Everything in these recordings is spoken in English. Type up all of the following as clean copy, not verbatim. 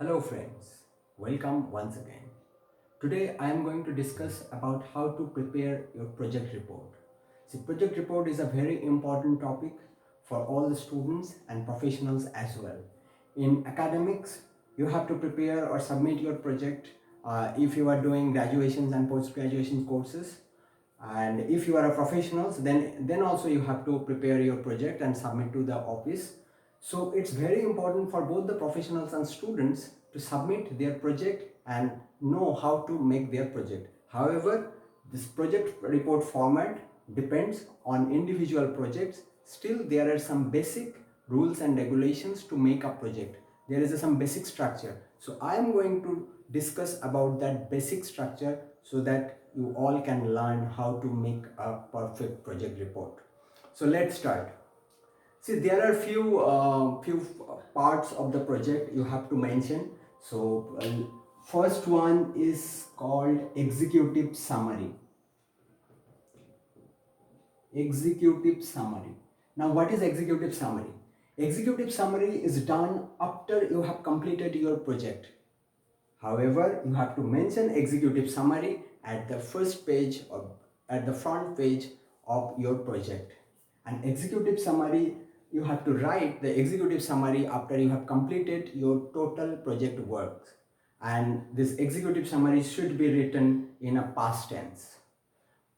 Hello friends, welcome once again. Today I am going to discuss about how to prepare your project report. See, project report is a very important topic for all the students and professionals as well. In academics, you have to prepare or submit your project if you are doing graduations and post-graduation courses. And if you are a professional, then also you have to prepare your project and submit to the office. So it's very important for both the professionals and students to submit their project and know how to make their project. However, this project report format depends on individual projects. Still, there are some basic rules and regulations to make a project. There is some basic structure. So I am going to discuss about that basic structure so that you all can learn how to make a perfect project report. So let's start. See, there are few parts of the project you have to mention. So first one is called executive summary. Executive summary. Now, what is executive summary? Executive summary is done after you have completed your project. However, you have to mention executive summary at the first page or at the front page of your project. And executive summary, you have to write the executive summary after you have completed your total project work. And this executive summary should be written in a past tense.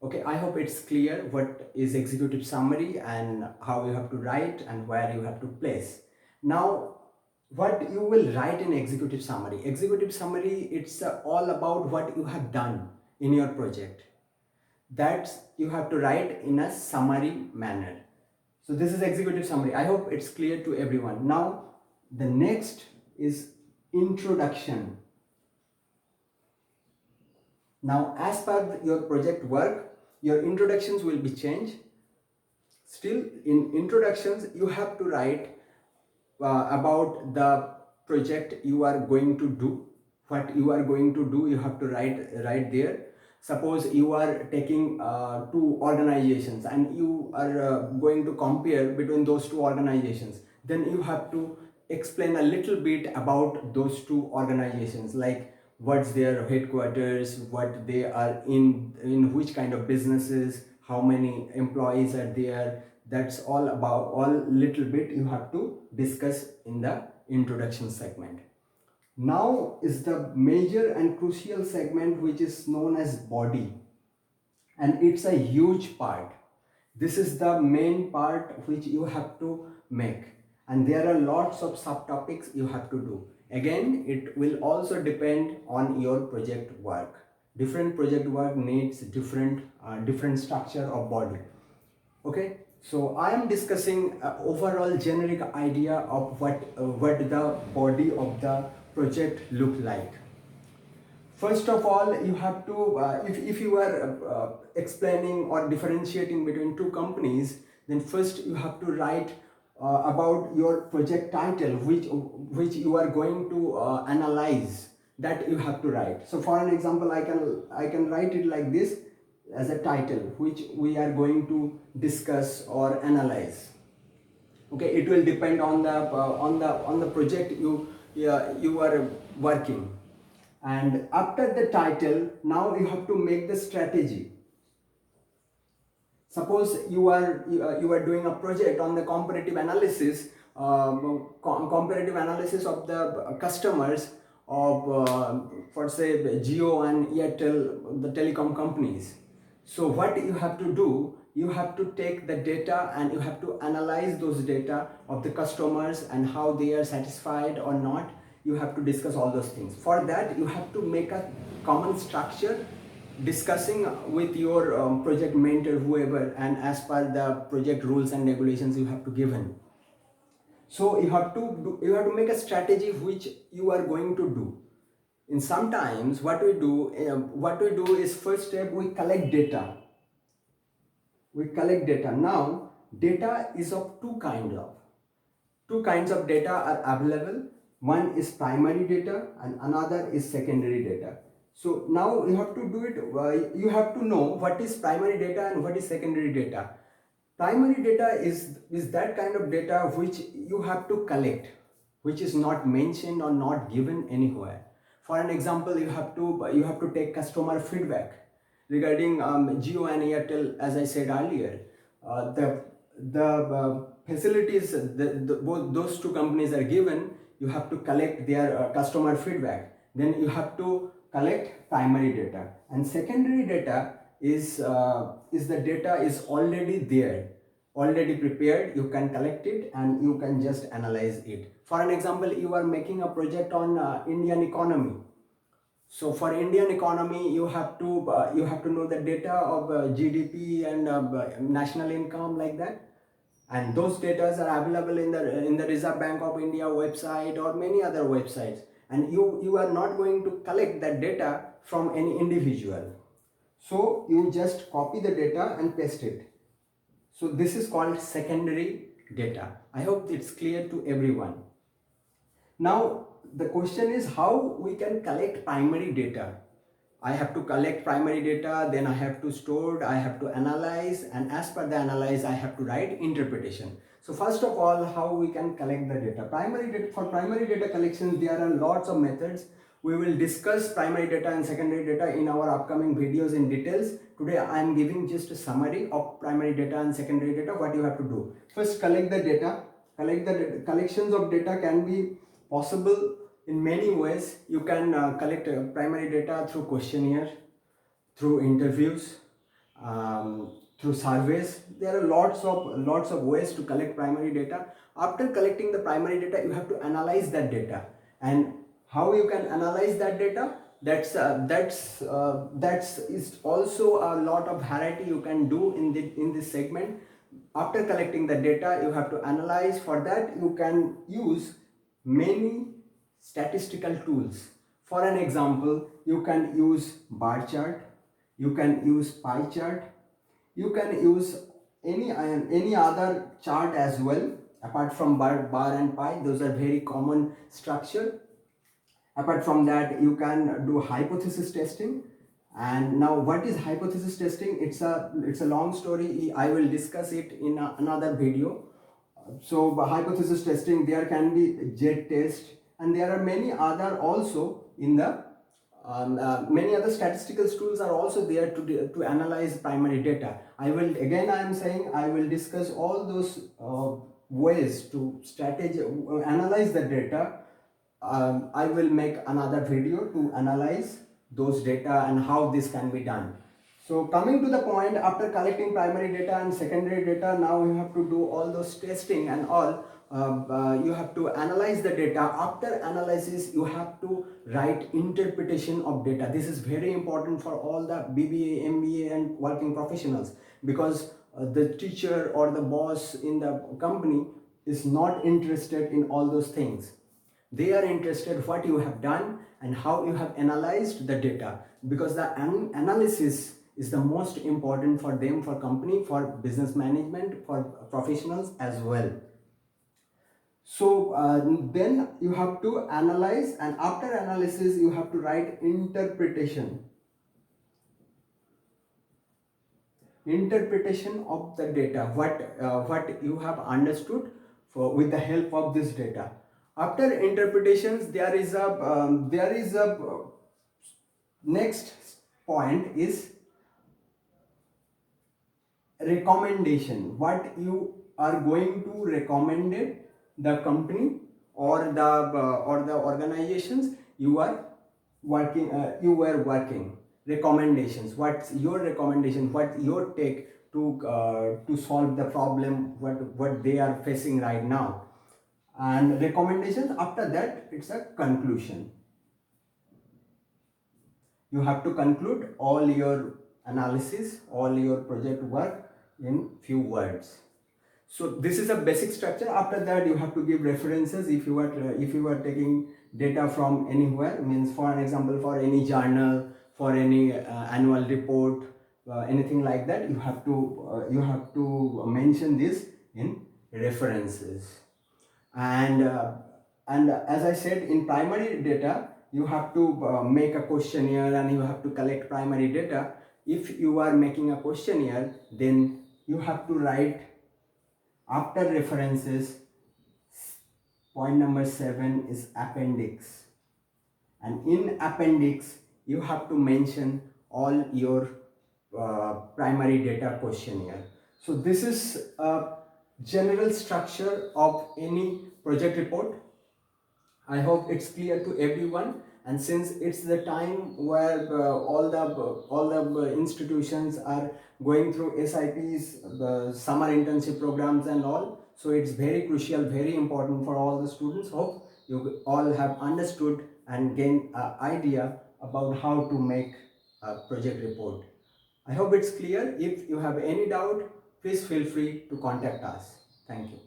Okay, I hope it's clear what is executive summary and how you have to write and where you have to place. Now, what you will write in executive summary? Executive summary, it's all about what you have done in your project. That you have to write in a summary manner. So this is executive summary. I hope it's clear to everyone. Now, the next is introduction. Now, as per your project work, your introductions will be changed. Still, in introductions, you have to write about the project you are going to do. What you are going to do, you have to write there. Suppose you are taking two organizations and you are going to compare between those two organizations. Then you have to explain a little bit about those two organizations, like what's their headquarters, what they are in which kind of businesses, how many employees are there. That's all about, all little bit you have to discuss in the introduction segment. Now is the major and crucial segment, which is known as body, and it's a huge part. This is the main part which you have to make, and there are lots of subtopics you have to do. Again, it will also depend on your project work. Different project work needs different structure of body. Okay, so I am discussing overall generic idea of what the body of the project look like. First of all, you have to, if you are explaining or differentiating between two companies, then first you have to write about your project title, which you are going to analyze. That you have to write. So for an example, I can write it like this as a title, which we are going to discuss or analyze. Okay, it will depend on the project you are working. And after the title, now you have to make the strategy. Suppose you are doing a project on the comparative analysis, comparative analysis of the customers of for say Jio and Airtel, the telecom companies. So what you have to do, you have to take the data and you have to analyze those data of the customers and how they are satisfied or not. You have to discuss all those things. For that, you have to make a common structure, discussing with your project mentor, whoever, and as per the project rules and regulations you have to given. So you have to make a strategy which you are going to do. In sometimes what we do is, first step, we collect data. Now data is of two kinds of data are available. One is primary data and another is secondary data. So now you have to do it, you have to know what is primary data and what is secondary data. Primary data is that kind of data which you have to collect. which is not mentioned or not given anywhere. For an example, you have to take customer feedback regarding Jio and Airtel. As I said earlier, the facilities both those two companies are given. You have to collect their customer feedback. Then you have to collect primary data, and secondary data is the data is already there, already prepared. You can collect it and you can just analyze it. For an example, you are making a project on Indian economy. So for Indian economy, you have to know the data of GDP and national income, like that. And those data are available in the Reserve Bank of India website or many other websites. And you are not going to collect that data from any individual. So you just copy the data and paste it. So this is called secondary data. I hope it's clear to everyone. Now the question is how we can collect primary data. I have to collect primary data, then I have to store, I have to analyze, and as per the analyze, I have to write interpretation. So first of all, how we can collect the data. For primary data collection, there are lots of methods. We will discuss primary data and secondary data in our upcoming videos in details. Today I am giving just a summary of primary data and secondary data, what you have to do. First, collect the data. Collections of data can be possible in many ways. You can collect primary data through questionnaire, through interviews, through surveys. There are lots of ways to collect primary data. After collecting the primary data, you have to analyze that data. And how you can analyze that data? That's is also a lot of variety you can do in this segment. After collecting the data, you have to analyze. For that, you can use many statistical tools. For an example, you can use bar chart, you can use pie chart, you can use any other chart as well. Apart from bar and pie, those are very common structure. Apart from that, you can do hypothesis testing. And now, what is hypothesis testing? It's a long story. I will discuss it in another video. So hypothesis testing, there can be Z test, and there are many other also in the many other statistical tools are also there to analyze primary data. I am saying I will discuss all those ways to analyze the data. I will make another video to analyze those data and how this can be done. So coming to the point, after collecting primary data and secondary data, now you have to do all those testing and all. You have to analyze the data. After analysis, you have to write interpretation of data. This is very important for all the BBA, MBA and working professionals, because the teacher or the boss in the company is not interested in all those things. They are interested what you have done and how you have analyzed the data, because the analysis is the most important for them, for company, for business management, for professionals as well. So then you have to analyze, and after analysis you have to write interpretation of the data, what you have understood with the help of this data. After interpretations, there is a next point is recommendation. What you are going to recommend the company or the organizations you are working. Recommendations. What's your recommendation? What your take to solve the problem what they are facing right now? And recommendations, after that it's a conclusion. You have to conclude all your analysis, all your project work in few words. So this is a basic structure. After that, you have to give references. If you are taking data from anywhere, means for an example, for any journal, for any annual report, anything like that, you have to mention this in references. And as I said, in primary data, you have to make a questionnaire and you have to collect primary data. If you are making a questionnaire, then you have to write after references Point number 7 is appendix. And in appendix, you have to mention all your primary data questionnaire. So this is a general structure of any project report. I hope it's clear to everyone. And since it's the time where all the institutions are going through SIPs, the summer internship programs and all, so it's very crucial, very important for all the students. Hope you all have understood and gained an idea about how to make a project report. I hope it's clear. If you have any doubt, please feel free to contact us. Thank you.